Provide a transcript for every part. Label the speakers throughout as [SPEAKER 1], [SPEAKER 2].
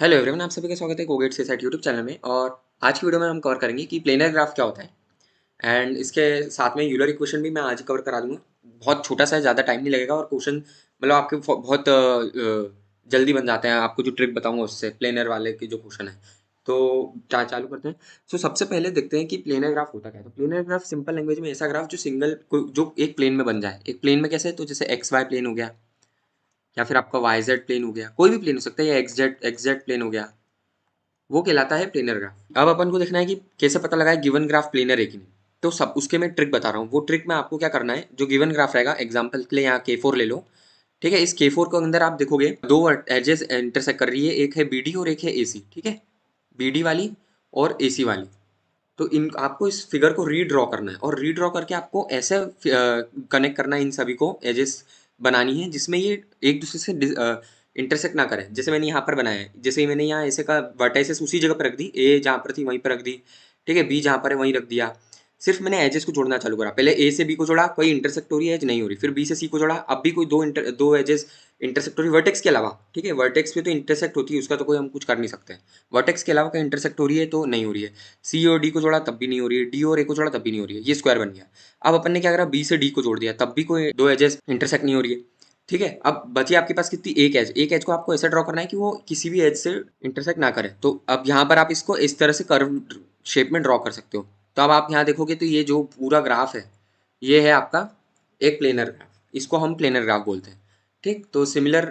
[SPEAKER 1] Hello everyone, आप सभी का स्वागत है कोगेट से साइट यूट्यूब चैनल में। और आज की वीडियो में हम कवर करेंगे कि प्लेनर ग्राफ क्या होता है। एंड इसके साथ में यूलर इक्वेशन भी मैं आज कवर करा दूंगा। बहुत छोटा सा है, ज़्यादा टाइम नहीं लगेगा और क्वेश्चन मतलब आपके बहुत जल्दी बन जाते हैं। आपको जो ट्रिक बताऊंगा उससे प्लेनर वाले के जो क्वेश्चन है। तो चालू करते हैं। सबसे पहले देखते हैं कि प्लेनर ग्राफ होता क्या है। तो प्लेनर ग्राफ सिंपल लैंग्वेज में ऐसा ग्राफ जो जो एक प्लेन में बन जाए। एक प्लेन में कैसे, तो जैसे एक्स वाई प्लेन हो गया, या फिर आपका वाई जेड प्लेन हो गया, कोई भी प्लेन हो सकता है, या एक्स जेड प्लेन हो गया, वो कहलाता है प्लेनर ग्राफ। अब अपन को देखना है कि कैसे पता लगाए गिवन ग्राफ प्लेनर है कि नहीं। तो सब उसके मैं ट्रिक बता रहा हूँ। वो ट्रिक में आपको क्या करना है, जो गिवन ग्राफ रहेगा, एग्जांपल के लिए यहाँ K4 ले लो। ठीक है, इस K4 के अंदर आप देखोगे दो एजेस इंटरसेक्ट कर रही है, एक है BD और एक है AC। ठीक है, BD वाली और AC वाली। तो इन आपको इस फिगर को रीड्रॉ करना है और रीड्रॉ करके आपको ऐसे कनेक्ट करना है, इन सभी को एजेस बनानी है जिसमें ये एक दूसरे से इंटरसेक्ट ना करें। जैसे मैंने यहाँ पर बनाया है, जैसे ही मैंने यहाँ ऐसे का वर्टाइसेस उसी जगह पर रख दी, ए जहाँ पर थी वहीं पर रख दी। ठीक है, बी जहाँ पर है वहीं रख दिया। सिर्फ मैंने एजेस को जोड़ना चालू करा। पहले ए से बी को जोड़ा, कोई इंटरसेक्ट हो रही है एज नहीं हो रही। फिर बी से सी को जोड़ा, अब भी कोई दो एजेस इंटरसेक्ट हो रही वर्टेक्स के अलावा। ठीक है, वर्टेक्स पे तो इंटरसेक्ट होती है, उसका तो कोई हम कुछ कर नहीं सकते। वर्टेक्स के अलावा कहीं इंटरसेक्ट हो रही है तो नहीं हो रही है। सी और डी को जोड़ा तब भी नहीं हो रही है, डी और ए को जोड़ा तब भी नहीं हो रही है, ये स्क्वायर बन गया। अब अपन ने क्या करा, बी से डी को जोड़ दिया, तब भी कोई दो एजेस इंटरसेक्ट नहीं हो रही है। ठीक है, अब बची आपके पास कितनी, एक एज को आपको ऐसा ड्रॉ करना है कि वो किसी भी एज से इंटरसेक्ट ना करे। तो अब यहाँ पर आप इसको इस तरह से कर्व शेप में ड्रॉ कर सकते हो। तो अब आप यहाँ देखोगे तो ये जो पूरा ग्राफ है, ये है आपका एक प्लेनर ग्राफ। इसको हम प्लेनर ग्राफ बोलते हैं। ठीक, तो सिमिलर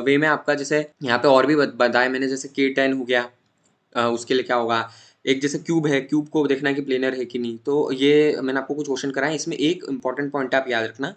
[SPEAKER 1] वे में आपका जैसे यहाँ पे और भी बताया मैंने, जैसे K10 हो गया। उसके लिए क्या होगा, एक जैसे क्यूब है, क्यूब को देखना है कि प्लेनर है कि नहीं। तो ये मैंने आपको कुछ क्वेश्चन कराए, इसमें एक इंपॉर्टेंट पॉइंट आप याद रखना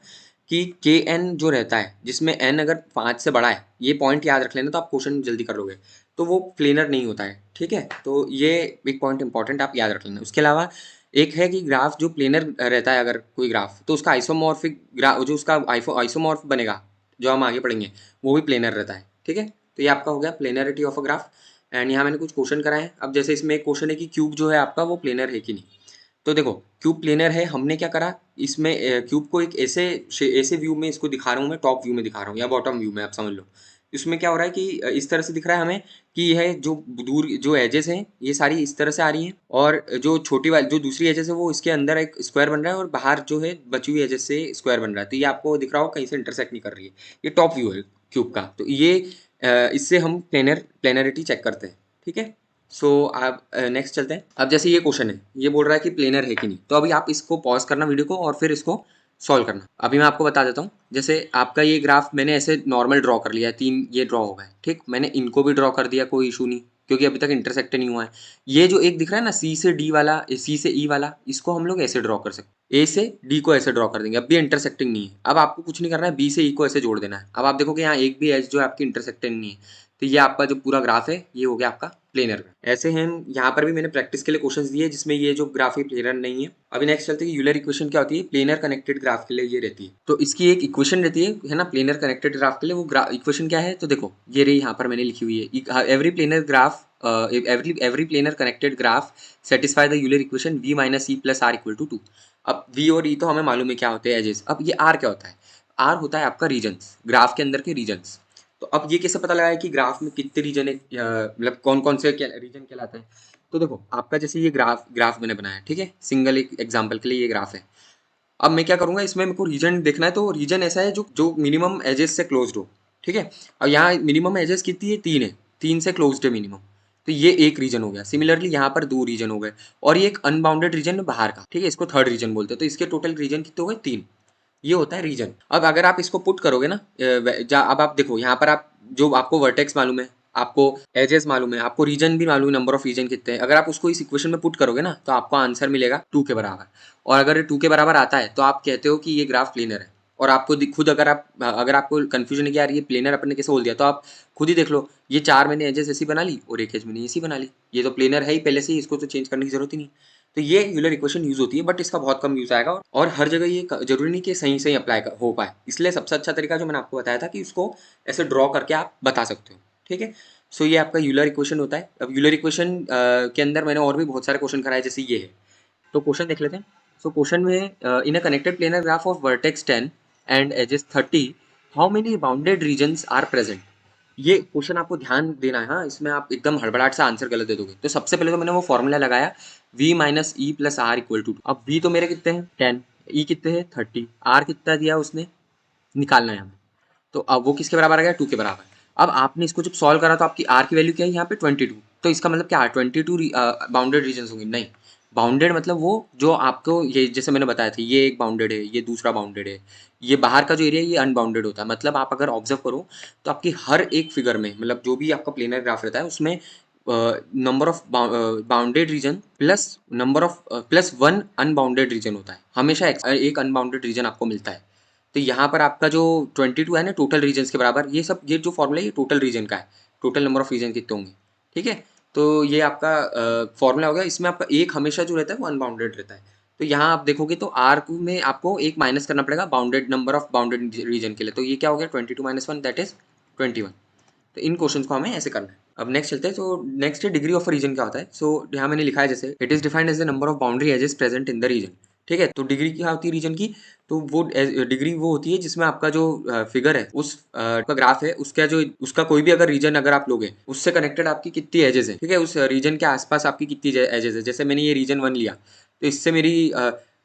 [SPEAKER 1] कि के एन जो रहता है, जिसमें एन अगर 5 से बड़ा है, ये पॉइंट याद रख लेना तो आप क्वेश्चन जल्दी कर लोगे। तो वो प्लेनर नहीं होता है। ठीक है, तो ये एक पॉइंट इंपॉर्टेंट आप याद रख लेना। उसके अलावा एक है कि ग्राफ जो प्लेनर रहता है, अगर कोई ग्राफ, तो उसका आइसोमॉर्फिक ग्राफ, जो उसका आइसोमॉर्फ बनेगा, जो हम आगे पढ़ेंगे, वो भी प्लेनर रहता है। ठीक है, तो ये आपका हो गया planarity of a graph. And यहाँ मैंने कुछ क्वेश्चन कराए हैं। अब जैसे इसमें एक क्वेश्चन है कि क्यूब जो है आपका वो प्लेनर है कि नहीं। तो देखो, क्यूब प्लेनर है, हमने क्या करा, इसमें क्यूब को एक ऐसे व्यू में इसको दिखा रहा हूँ मैं, टॉप व्यू में दिखा रहा हूँ या बॉटम व्यू में, आप समझ लो। इसमें क्या हो रहा है कि इस तरह से दिख रहा है हमें कि यह जो दूर जो एजेस हैं ये सारी इस तरह से आ रही हैं, और जो छोटी वाली जो दूसरी एजेस है वो इसके अंदर एक स्क्वायर बन रहा है, और बाहर जो है बची हुई एजेस से स्क्वायर बन रहा है। तो ये आपको दिख रहा हो कहीं से इंटरसेक्ट नहीं कर रही है। ये टॉप व्यू है क्यूब का। तो ये इससे हम प्लेनरिटी चेक करते हैं। ठीक है, आप नेक्स्ट चलते हैं। अब जैसे ये क्वेश्चन है, ये बोल रहा है कि प्लेनर है कि नहीं। तो अभी आप इसको पॉज करना वीडियो को और फिर इसको सॉल्व करना। अभी मैं आपको बता देता हूँ। जैसे आपका ये ग्राफ मैंने ऐसे नॉर्मल ड्रॉ कर लिया है, 3 ये ड्रॉ हो गए। ठीक, मैंने इनको भी ड्रॉ कर दिया, कोई इशू नहीं, क्योंकि अभी तक इंटरसेक्ट नहीं हुआ है। ये जो एक दिख रहा है ना, सी से डी वाला, सी से ई वाला, इसको हम लोग ऐसे ड्रॉ कर सकते हैं। ए से डी को ऐसे ड्रॉ कर देंगे, अब भी इंटरसेक्टिंग नहीं है। अब आपको कुछ नहीं करना है, बी से ई को ऐसे जोड़ देना है। अब आप देखोगे यहाँ एक भी एज जो है आपकी इंटरसेक्टिंग नहीं है। तो ये आपका जो पूरा ग्राफ है ये हो गया आपका प्लेनर ग्राफ। ऐसे हैं, यहाँ पर भी मैंने प्रैक्टिस के लिए क्वेश्चंस दिए जिसमें ये जो ग्राफ है प्लेनर नहीं है। अभी नेक्स्ट चलते हैं, यूलर इक्वेशन क्या होती है। प्लेनर कनेक्टेड ग्राफ के लिए ये रहती है। तो इसकी एक इक्वेशन रहती है ना, प्लेनर कनेक्टेड ग्राफ के लिए। वो इक्वेशन क्या है, तो देखो ये रही, यहाँ पर मैंने लिखी हुई है। Every planar graph every planar connected graph satisfy the Euler equation v minus e plus r equal to 2। अब v और e तो हमें मालूम है क्या होते हैं, एजेस। अब ये r क्या होता है, r होता है आपका रीजन्स, ग्राफ के अंदर के रीजन्स। तो अब ये कैसे पता लगाया कि ग्राफ में कितने रीजन है, मतलब कौन कौन से रीजन कहलाते हैं। तो देखो आपका जैसे ये ग्राफ मैंने बनाया, ठीक है, सिंगल एक एग्जांपल के लिए ये ग्राफ है। अब मैं क्या करूंगा, इसमें मेरे को रीजन देखना है, तो रीजन ऐसा है जो जो मिनिमम एजेस से क्लोज्ड हो। ठीक है, और यहाँ मिनिमम एजेस कितनी है, 3 है, 3 से क्लोज्ड है मिनिमम। तो ये एक रीजन हो गया। सिमिलरली यहाँ पर 2 रीजन हो गए, और ये एक अनबाउंडेड रीजन है बाहर का। ठीक है, इसको थर्ड रीजन बोलते हैं। तो इसके टोटल रीजन कितने हो गए, 3। ये होता है रीजन। अब अगर आप इसको पुट करोगे ना, अब आप देखो यहाँ पर आप जो आपको वर्टेक्स मालूम है, आपको एजेस मालूम है, आपको रीजन भी मालूम है, नंबर ऑफ रीजन कितने हैं। अगर आप उसको इस इक्वेशन में पुट करोगे ना, तो आपको आंसर मिलेगा 2 के बराबर। और अगर 2 के बराबर आता है तो आप कहते हो कि ये ग्राफ प्लेनर है। और आपको खुद अगर आपको कंफ्यूजन है कि यार ये प्लेनर अपन ने कैसे बोल दिया, तो आप खुद ही देख लो, ये 4 मैंने एजेस ऐसी बना ली और एक एज मैंने ऐसी बना ली। ये तो प्लेनर है ही पहले से ही, इसको तो चेंज करने की जरूरत ही नहीं। तो ये यूलर इक्वेशन यूज होती है, बट इसका बहुत कम यूज आएगा, और हर जगह ये जरूरी नहीं कि सही सही अप्लाई हो पाए। इसलिए सबसे अच्छा तरीका जो मैंने आपको बताया था कि उसको ऐसे ड्रॉ करके आप बता सकते हो। ठीक है, ये आपका यूलर इक्वेशन होता है। अब यूलर इक्वेशन के अंदर मैंने और भी बहुत सारे क्वेश्चन कराए, जैसे ये है। तो क्वेश्चन देख लेते हैं। क्वेश्चन में, in a connected planar graph of vertex 10 and edges 30, how many bounded regions are present. ये क्वेश्चन आपको ध्यान देना है, हाँ, इसमें आप एकदम हड़बड़ाहट से आंसर गलत दे दोगे। तो सबसे पहले तो मैंने वो फॉर्मूला लगाया v minus e plus r equal to. अब v तो मेरे कितने हैं 10, e कितने हैं 30, r कितना दिया उसने, निकालना है हमें। तो अब वो किसके बराबर आ गया 2 के बराबर। अब आपने इसको जब सॉल्व करा तो आपकी r की वैल्यू क्या है यहाँ पे 22। तो इसका मतलब क्या है 22 बाउंडेड रीजन होंगे, नहीं। बाउंडेड मतलब वो जो आपको ये जैसे मैंने बताया था, ये एक बाउंडेड है, ये दूसरा बाउंडेड है, ये बाहर का जो एरिया है ये अनबाउंडेड होता है। मतलब आप अगर ऑब्जर्व करो तो आपकी हर एक फिगर में, मतलब जो भी आपका प्लेनर ग्राफ रहता है उसमें number of bounded region plus number of plus one unbounded region होता है। हमेशा एक अनबाउंडेड रीजन आपको मिलता है। तो यहाँ पर आपका जो 22 है ना टोटल रीजन्स के बराबर, ये सब ये जो फॉर्मूला है ये टोटल रीजन का है, टोटल नंबर ऑफ रीजन कितने होंगे, ठीक है। तो ये आपका फॉर्मूला हो गया। इसमें आपका एक हमेशा जो रहता है वो अनबाउंडेड रहता है। तो यहाँ आप देखोगे तो आर में आपको एक माइनस करना पड़ेगा bounded number of bounded reason के लिए। तो ये क्या हो गया 22 माइनस 1 दैट इज 21। तो इन क्वेश्चंस को हमें ऐसे करना है। अब नेक्स्ट चलते हैं। तो नेक्स्ट है डिग्री ऑफ रीजन क्या होता है। सो यहाँ मैंने लिखा है जैसे it is defined as the number of boundary edges present in the region, ठीक है। तो डिग्री क्या होती है रीजन की, तो वो डिग्री वो होती है जिसमें आपका जो फिगर है उस का ग्राफ है उसका जो उसका कोई भी अगर रीजन अगर आप लोगे उससे कनेक्टेड आपकी कितनी एजेस है, ठीक है। उस रीजन के आसपास आपकी कितनी एजेस है। जैसे मैंने ये रीजन 1 लिया तो इससे मेरी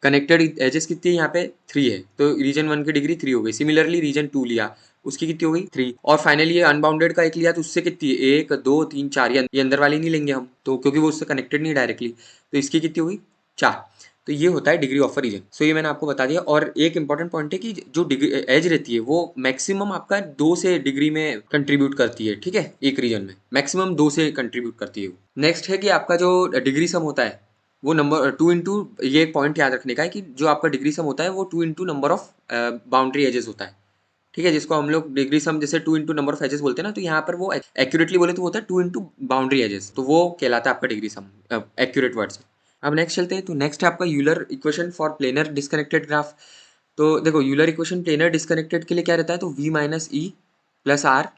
[SPEAKER 1] कनेक्टेड एजेस कितनी है यहाँ पे 3 है, तो रीजन 1 की डिग्री 3 हो गई। सिमिलरली रीजन 2 लिया उसकी कितनी हो गई 3। और फाइनली ये अनबाउंडेड का एक लिया तो उससे कितनी है 1 2 3 4, ये अंदर वाली नहीं लेंगे हम तो क्योंकि वो उससे कनेक्टेड नहीं डायरेक्टली, तो इसकी कितनी हो गई 4। तो ये होता है डिग्री ऑफ अ रीजन। सो ये मैंने आपको बता दिया। और एक इंपॉर्टेंट पॉइंट है कि जो डिग्री एज रहती है वो मैक्सिमम आपका 2 से डिग्री में कंट्रीब्यूट करती है, ठीक है। एक रीजन में मैक्सिमम 2 से कंट्रीब्यूट करती है। नेक्स्ट है कि आपका जो डिग्री सम होता है वो नंबर 2 इंटू, ये एक पॉइंट याद रखने का है कि जो आपका डिग्री सम होता है वो 2 into number of boundary edges होता है, ठीक है। जिसको हम लोग डिग्री सम जैसे 2 इंटू नंबर ऑफ एजेस बोलते हैं ना, तो यहाँ पर वो एक्यूरेटली बोले तो होता है 2 इंटू बाउंड्री एजेस, तो वो कहलाता है आपका डिग्री सम एक्यूरेट वर्ड्स में। अब नेक्स्ट चलते हैं। तो नेक्स्ट है आपका Euler equation for planar disconnected graph. तो देखो यूलर इक्वेशन प्लेनर डिस्कनेक्टेड के लिए क्या रहता है, तो v minus e plus r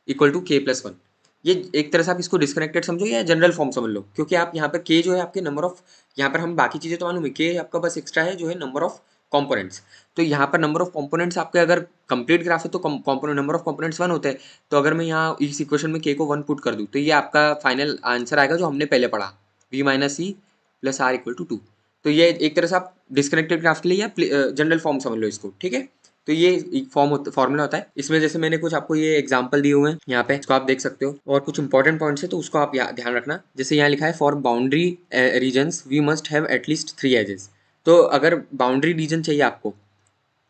[SPEAKER 1] equal to k plus one. ये एक तरह से आप इसको डिस्कनेक्टेड समझो या जनरल फॉर्म समझ लो, क्योंकि आप यहाँ पर के जो है आपके नंबर ऑफ, यहाँ पर हम बाकी चीज़ें तो मालूम है, के आपका बस एक्स्ट्रा है जो है नंबर ऑफ कंपोनेंट्स। तो यहाँ पर नंबर ऑफ कंपोनेंट्स आपके अगर कंप्लीट ग्राफ है तो कंपोनेंट नंबर ऑफ कंपोनेंट्स 1 होते हैं। तो अगर मैं यहाँ इस इक्वेशन में के को 1 पुट कर दूँ तो ये आपका फाइनल आंसर आएगा जो हमने पहले पढ़ा, v minus e plus r equal to 2। तो ये एक तरह से आप डिस्कनेक्टेड ग्राफ के लिए या जनरल फॉर्म समझ लो इसको, ठीक है। तो ये एक फॉर्मूला होता है। इसमें जैसे मैंने कुछ आपको ये एग्जांपल दिए हुए हैं यहाँ पे, इसको आप देख सकते हो। और कुछ इंपॉर्टेंट पॉइंट्स है तो उसको आप ध्यान रखना। जैसे यहाँ लिखा है for boundary regions we must have at least 3 edges. तो अगर बाउंड्री रीजन चाहिए आपको,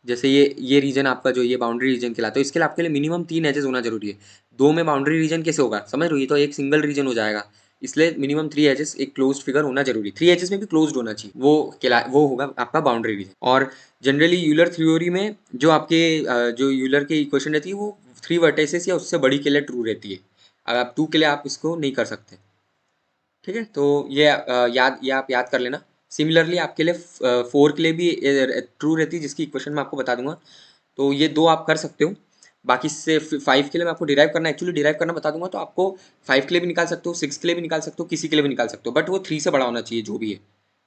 [SPEAKER 1] जैसे ये रीजन आपका जो ये बाउंड्री रीजन कहलाता है, तो इसके लिए आपके लिए मिनिमम 3 एजेस होना जरूरी है। 2 में बाउंड्री रीजन कैसे होगा समझ रहे हो, ये तो एक सिंगल रीजन हो जाएगा। इसलिए मिनिमम 3 एजेस एक क्लोज्ड फिगर होना जरूरी, 3 एजेस में भी क्लोज्ड होना चाहिए, वो होगा आपका बाउंड्री रीजन। और जनरली यूलर थ्योरी में जो आपके जो यूलर की इक्वेशन रहती है वो 3 वर्टिसेस या उससे बड़ी के लिए ट्रू रहती है। अगर आप 2 के लिए आप इसको नहीं कर सकते, ठीक है। तो ये आप याद कर लेना। सिमिलरली आपके लिए 4 के लिए भी ट्रू रहती है जिसकी इक्वेशन मैं आपको बता दूंगा। तो ये 2 आप कर सकते हो। बाकी से 5 के लिए मैं आपको डिराइव करना, एक्चुअली डिराइव करना बता दूंगा। तो आपको 5 के लिए भी निकाल सकते हो, 6 के लिए भी निकाल सकते हो, किसी के लिए भी निकाल सकते हो, बट वो 3 से बड़ा होना चाहिए जो भी है,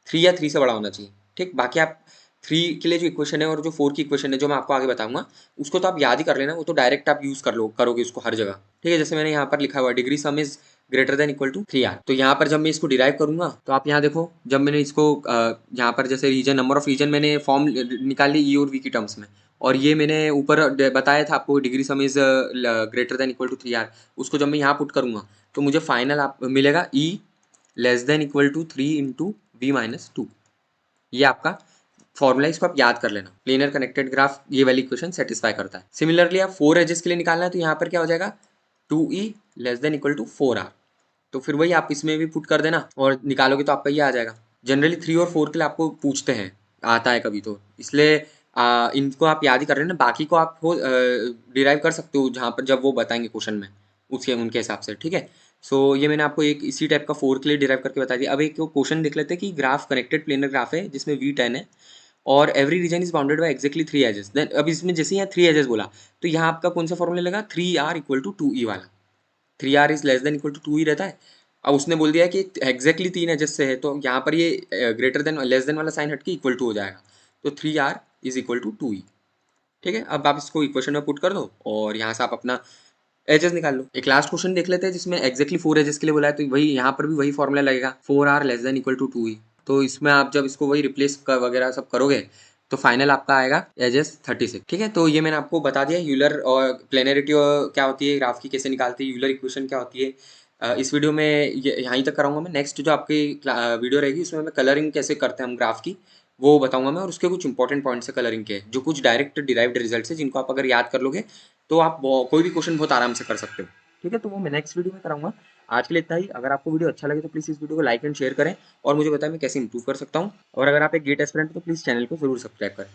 [SPEAKER 1] 3 या 3 से बड़ा होना चाहिए, ठीक। बाकी आप 3 के लिए जो इक्वेशन है और जो 4 की इक्वेशन है जो मैं आपको आगे बताऊंगा उसको तो आप याद ही कर लेना, वो तो डायरेक्ट आप यूज कर लो करोगे उसको हर जगह, ठीक है। जैसे मैंने यहाँ पर लिखा हुआ degree sum is greater than equal to 3r। तो यहाँ पर जब मैं इसको डिराइव करूंगा तो आप यहाँ देखो, जब मैंने इसको यहाँ पर जैसे रीजन नंबर ऑफ रीजन मैंने फॉर्म निकाल ली ई और वी की टर्म्स में, और ये मैंने ऊपर बताया था आपको degree sum is greater than equal to 3r। उसको जब मैं यहाँ पुट करूंगा तो मुझे फाइनल आप मिलेगा e less than equal to 3 into v minus 2। ये आपका फॉर्मूला, इसको आप याद कर लेना। प्लेनर कनेक्टेड ग्राफ ये वाली इक्वेशन सेटिस्फाई करता है। सिमिलरली आप 4 एजेस के लिए निकालना है तो यहाँ पर क्या हो जाएगा 2e less than equal to 4r। तो फिर वही आप इसमें भी पुट कर देना और निकालोगे तो आपका ये आ जाएगा। जनरली 3 और 4 के लिए आपको पूछते हैं, आता है कभी, तो इसलिए इनको आप याद ही कर रहे हैं ना। बाकी को आप डिराइव कर सकते हो जहाँ पर जब वो बताएंगे क्वेश्चन में उसके उनके हिसाब से, ठीक है। सो ये मैंने आपको एक इसी टाइप का 4 के लिए डिराइव करके बता दिया। अब एक क्वेश्चन देख लेते हैं कि ग्राफ कनेक्टेड प्लेनर ग्राफ है जिसमें v10 है और every region is bounded by exactly 3 edges. Then अब इसमें जैसे यहाँ 3 एजेस बोला तो यहाँ आपका कौन सा फॉर्मूला लगा 3r इक्वल टू 2e वाला। 3r is less than equal to 2 ही रहता है। अब उसने बोल दिया कि एग्जैक्टली 3 एजेस से है तो यहाँ पर ये ग्रेटर देन लेस देन वाला साइन हटके इक्वल टू हो जाएगा। तो 3r is equal to 2e, ठीक है। अब आप इसको इक्वेशन में पुट कर दो और यहाँ से आप अपना एजेस निकाल लो। एक लास्ट क्वेश्चन देख लेते हैं जिसमें एक्जैक्टली 4 एजेस के लिए बोला है, तो वही यहाँ पर भी वही फॉर्मूला लगेगा, 4r less than equal to 2e। तो इसमें आप जब इसको वही रिप्लेस वगैरह सब करोगे तो फाइनल आपका आएगा एजेस 36। ठीक है, तो ये मैंने आपको बता दिया यूलर और प्लेनरिटी क्या होती है, ग्राफ की कैसे निकालती है, यूलर इक्वेशन क्या होती है। इस वीडियो में यहीं तक कराऊंगा मैं। नेक्स्ट जो आपकी वीडियो रहेगी उसमें मैं कलरिंग कैसे करते हैं हम ग्राफ की वो बताऊंगा मैं, और उसके कुछ इंपॉर्टेंट पॉइंट्स है कलरिंग के, जो कुछ डायरेक्ट डिराइव्ड रिजल्ट है जिनको आप अगर याद कर लोगे तो आप कोई भी क्वेश्चन बहुत आराम से कर सकते हो। ठीक है, तो वो मैं नेक्स्ट वीडियो में कराऊंगा। आज के लिए इतना ही। अगर आपको वीडियो अच्छा लगे तो प्लीज़ इस वीडियो को लाइक एंड शेयर करें और मुझे बताएं मैं कैसे इंप्रूव कर सकता हूँ। और अगर आप एक गेट एस्पिरेंट तो प्लीज़ चैनल को जरूर सब्सक्राइब करें।